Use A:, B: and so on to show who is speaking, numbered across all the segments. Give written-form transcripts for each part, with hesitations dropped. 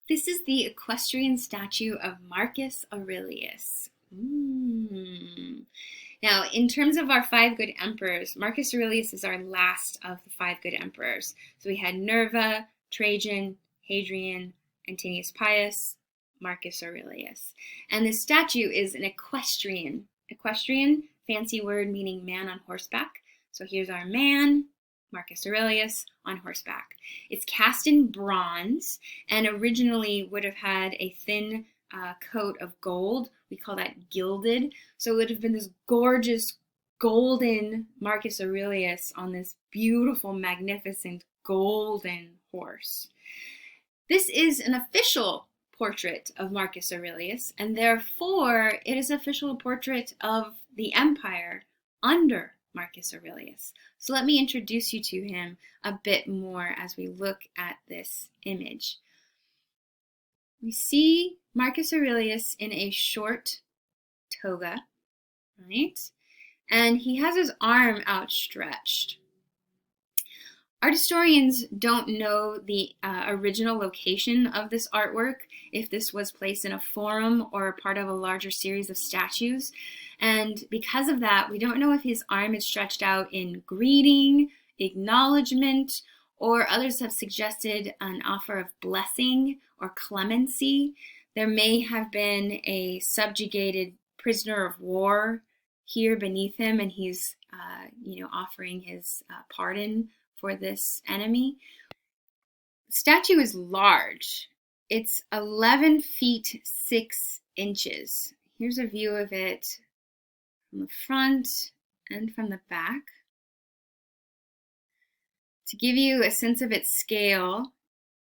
A: This is the equestrian statue of Marcus Aurelius. Now, in terms of our five good emperors, Marcus Aurelius is our last of the five good emperors. So we had Nerva, Trajan, Hadrian, Antonius Pius, Marcus Aurelius. And this statue is an equestrian. Equestrian, fancy word meaning man on horseback. So here's our man, Marcus Aurelius, on horseback. It's cast in bronze and originally would have had a thin coat of gold. We call that gilded. So it would have been this gorgeous golden Marcus Aurelius on this beautiful, magnificent golden horse. This is an official portrait of Marcus Aurelius, and therefore it is an official portrait of the empire under Marcus Aurelius. So let me introduce you to him a bit more as we look at this image. We see Marcus Aurelius in a short toga, right? And he has his arm outstretched. Art historians don't know the original location of this artwork, if this was placed in a forum or part of a larger series of statues. And because of that, we don't know if his arm is stretched out in greeting, acknowledgement, or others have suggested an offer of blessing or clemency. There may have been a subjugated prisoner of war here beneath him, and he's offering his pardon for this enemy. The statue is large. It's 11 feet 6 inches. Here's a view of it from the front and from the back. To give you a sense of its scale,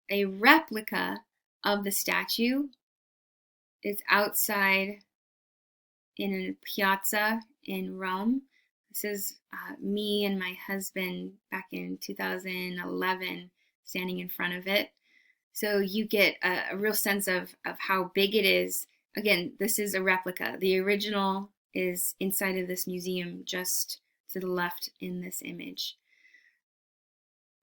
A: a replica of the statue is outside in a piazza in Rome. This is me and my husband back in 2011 standing in front of it. So you get a real sense of how big it is. Again, this is a replica. The original is inside of this museum just to the left in this image.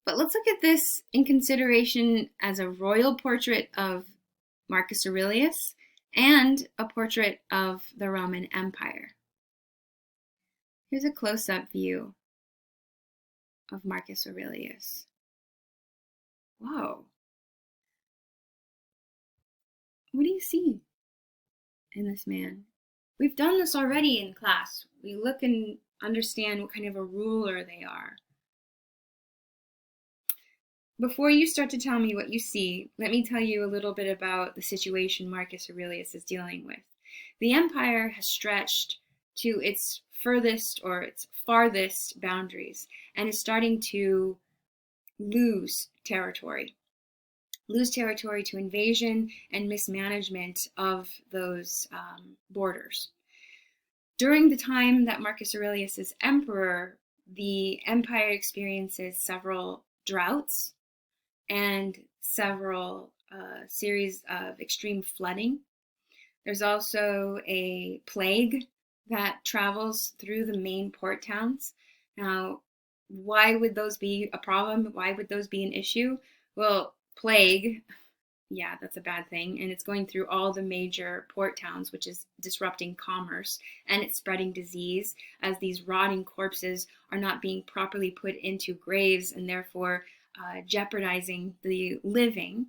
A: But let's look at this in consideration as a royal portrait of Marcus Aurelius and a portrait of the Roman Empire. Here's a close-up view of Marcus Aurelius. Whoa. What do you see in this man? We've done this already in class. We look and understand what kind of a ruler they are. Before you start to tell me what you see, let me tell you a little bit about the situation Marcus Aurelius is dealing with. The empire has stretched to its furthest or its farthest boundaries and is starting to lose territory to invasion and mismanagement of those borders. During the time that Marcus Aurelius is emperor, the empire experiences several droughts and several series of extreme flooding. There's also a plague that travels through the main port towns. Now, why would those be a problem? Why would those be an issue? Well, plague, yeah, that's a bad thing. And it's going through all the major port towns, which is disrupting commerce, and it's spreading disease as these rotting corpses are not being properly put into graves and therefore jeopardizing the living.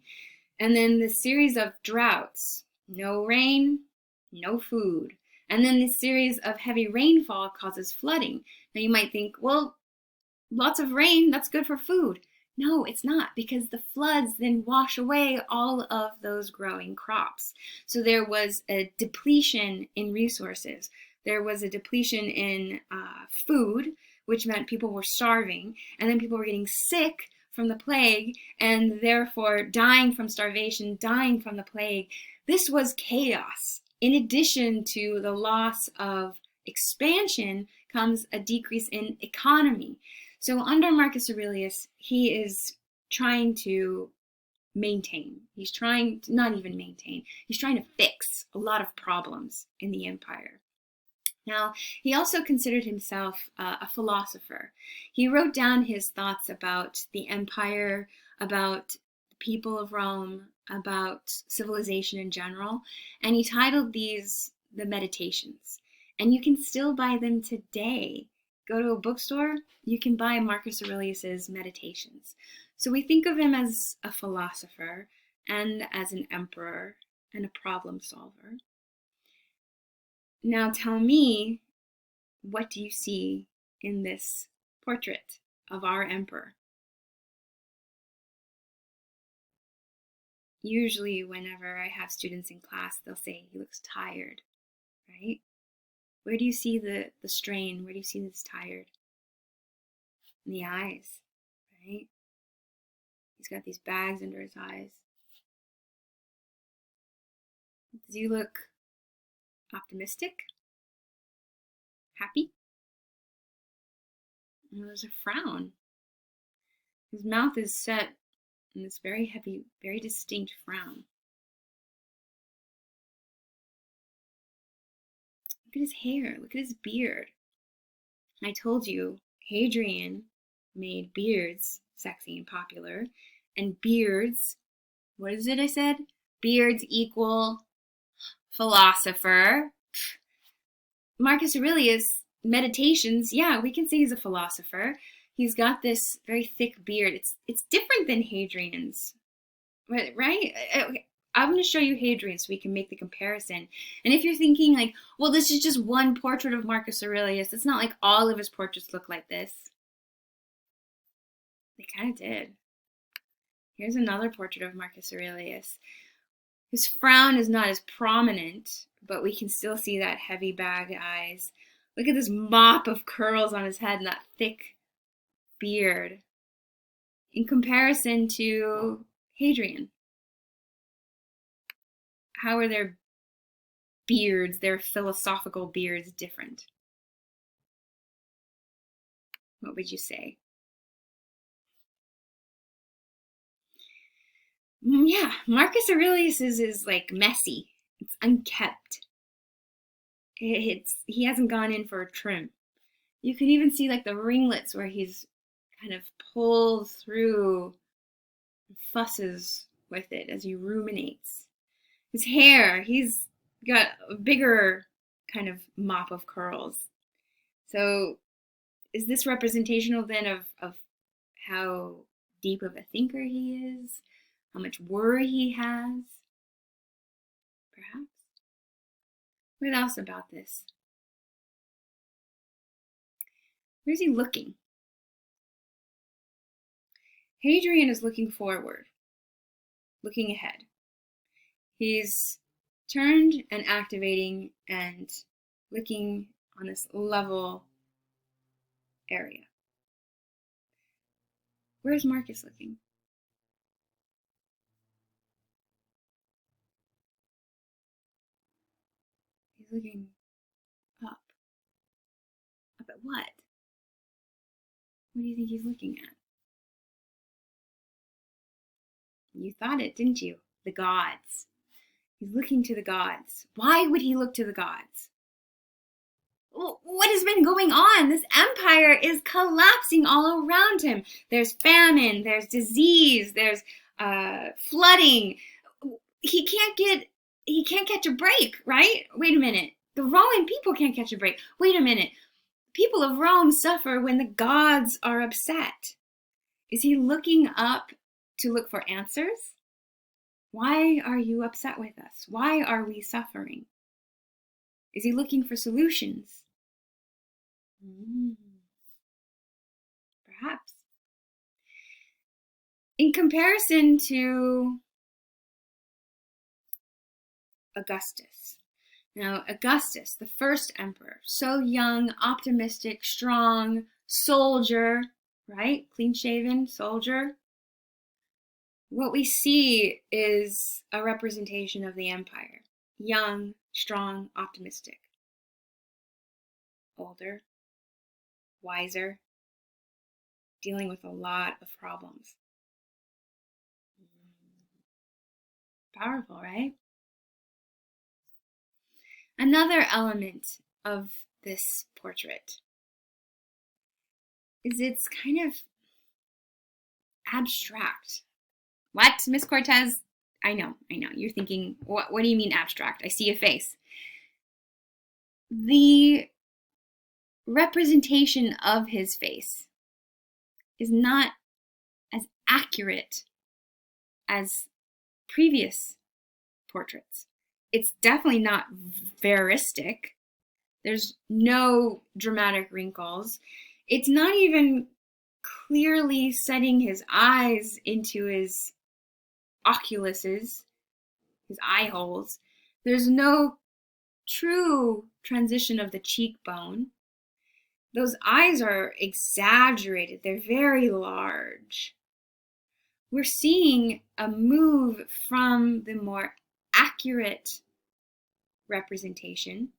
A: And then the series of droughts, no rain, no food. And then this series of heavy rainfall causes flooding. Now you might think, well, lots of rain, that's good for food. No, it's not, because the floods then wash away all of those growing crops. So there was a depletion in resources. There was a depletion in food, which meant people were starving, and then people were getting sick from the plague, and therefore dying from starvation, dying from the plague. This was chaos. In addition to the loss of expansion comes a decrease in economy. So under Marcus Aurelius, he is trying to maintain. He's trying to not even maintain. He's trying to fix a lot of problems in the empire. Now, he also considered himself a philosopher. He wrote down his thoughts about the empire, about the people of Rome, about civilization in general, and he titled these the Meditations. And you can still buy them today. Go to a bookstore, you can buy Marcus Aurelius's Meditations. So we think of him as a philosopher and as an emperor and a problem solver. Now tell me, what do you see in this portrait of our emperor? Usually whenever I have students in class, they'll say he looks tired, right? Where do you see the strain? Where do you see this tired? In the eyes, right? He's got these bags under his eyes. Does he look optimistic? Happy? And there's a frown. His mouth is set in this very heavy, very distinct frown. Look at his hair. Look at his beard. I told you, Hadrian made beards sexy and popular. And beards, what is it I said? Beards equal philosopher. Marcus Aurelius, Meditations, yeah, we can say he's a philosopher. He's got this very thick beard. It's different than Hadrian's, right? I'm going to show you Hadrian so we can make the comparison. And if you're thinking like, well, this is just one portrait of Marcus Aurelius, it's not like all of his portraits look like this. They kind of did. Here's another portrait of Marcus Aurelius. His frown is not as prominent, but we can still see that heavy bag eyes. Look at this mop of curls on his head and that thick beard in comparison to Hadrian. How are their beards, their philosophical beards, different? What would you say? Yeah, Marcus Aurelius is like messy. It's unkept. He hasn't gone in for a trim. You can even see like the ringlets where he's kind of pulled through, fusses with it as he ruminates. His hair, he's got a bigger kind of mop of curls. So is this representational then of how deep of a thinker he is? How much worry he has? Perhaps. What else about this? Where's he looking? Hadrian is looking forward, looking ahead. He's turned and activating and looking on this level area. Where's Marcus looking? He's looking up. Up at what? What do you think he's looking at? You thought it, didn't you? The gods. He's looking to the gods. Why would he look to the gods? What has been going on? This empire is collapsing all around him. There's famine, there's disease, there's flooding. He can't catch a break, right? Wait a minute. The Roman people can't catch a break. Wait a minute. People of Rome suffer when the gods are upset. Is he looking up to look for answers? Why are you upset with us? Why are we suffering? Is he looking for solutions? Perhaps. In comparison to Augustus. Now, Augustus, the first emperor, so young, optimistic, strong, soldier, right? Clean-shaven soldier. What we see is a representation of the empire. Young, strong, optimistic. Older, wiser, dealing with a lot of problems. Powerful, right? Another element of this portrait is it's kind of abstract. What, Miss Cortez? I know. You're thinking, what do you mean abstract? I see a face. The representation of his face is not as accurate as previous portraits. It's definitely not veristic. There's no dramatic wrinkles. It's not even clearly setting his eyes into his oculuses, his eye holes. There's no true transition of the cheekbone. Those eyes are exaggerated. They're very large. We're seeing a move from the more accurate representation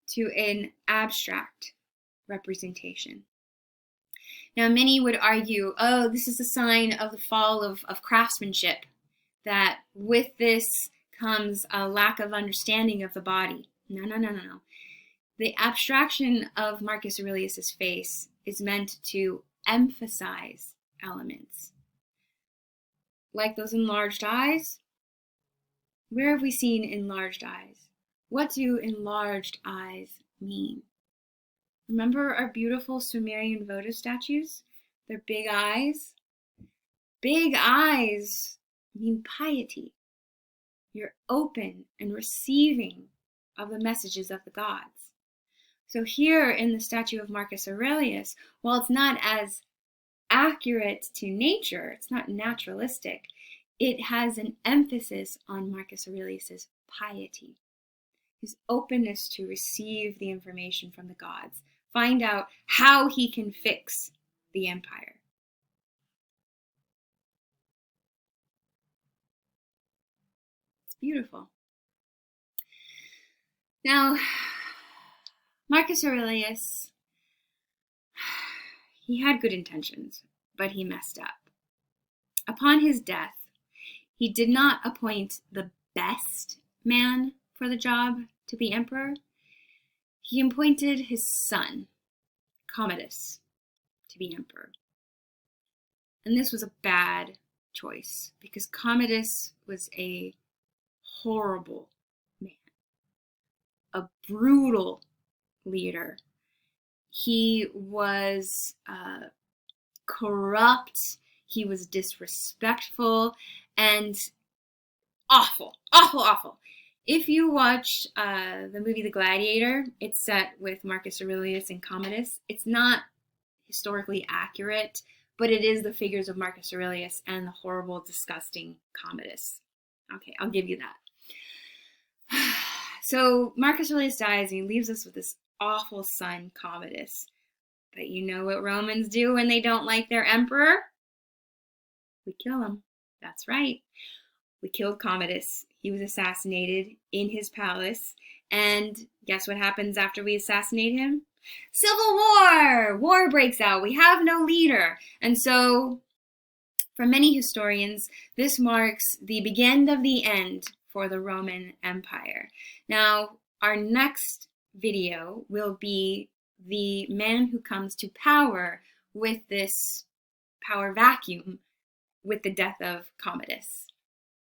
A: to an abstract representation. Now, many would argue, oh, this is a sign of the fall of craftsmanship, that with this comes a lack of understanding of the body. No. The abstraction of Marcus Aurelius's face is meant to emphasize elements. Like those enlarged eyes. Where have we seen enlarged eyes? What do enlarged eyes mean? Remember our beautiful Sumerian votive statues? Their big eyes? Big eyes mean piety. You're open and receiving of the messages of the gods. So here in the statue of Marcus Aurelius, while it's not as accurate to nature, it's not naturalistic, it has an emphasis on Marcus Aurelius's piety, his openness to receive the information from the gods, find out how he can fix the empire. It's beautiful. Now, Marcus Aurelius, he had good intentions, but he messed up. Upon his death, he did not appoint the best man for the job to be emperor. He appointed his son, Commodus, to be emperor. And this was a bad choice because Commodus was a horrible man, a brutal leader. He was corrupt, he was disrespectful, and awful. If you watch the movie The Gladiator, it's set with Marcus Aurelius and Commodus. It's not historically accurate, but it is the figures of Marcus Aurelius and the horrible, disgusting Commodus. Okay, I'll give you that. So Marcus Aurelius dies and he leaves us with this awful son, Commodus. But you know what Romans do when they don't like their emperor? We kill him. That's right. We killed Commodus. He was assassinated in his palace. And guess what happens after we assassinate him? Civil war! War breaks out. We have no leader. And so, for many historians, this marks the beginning of the end for the Roman Empire. Now, our next video will be the man who comes to power with this power vacuum with the death of Commodus.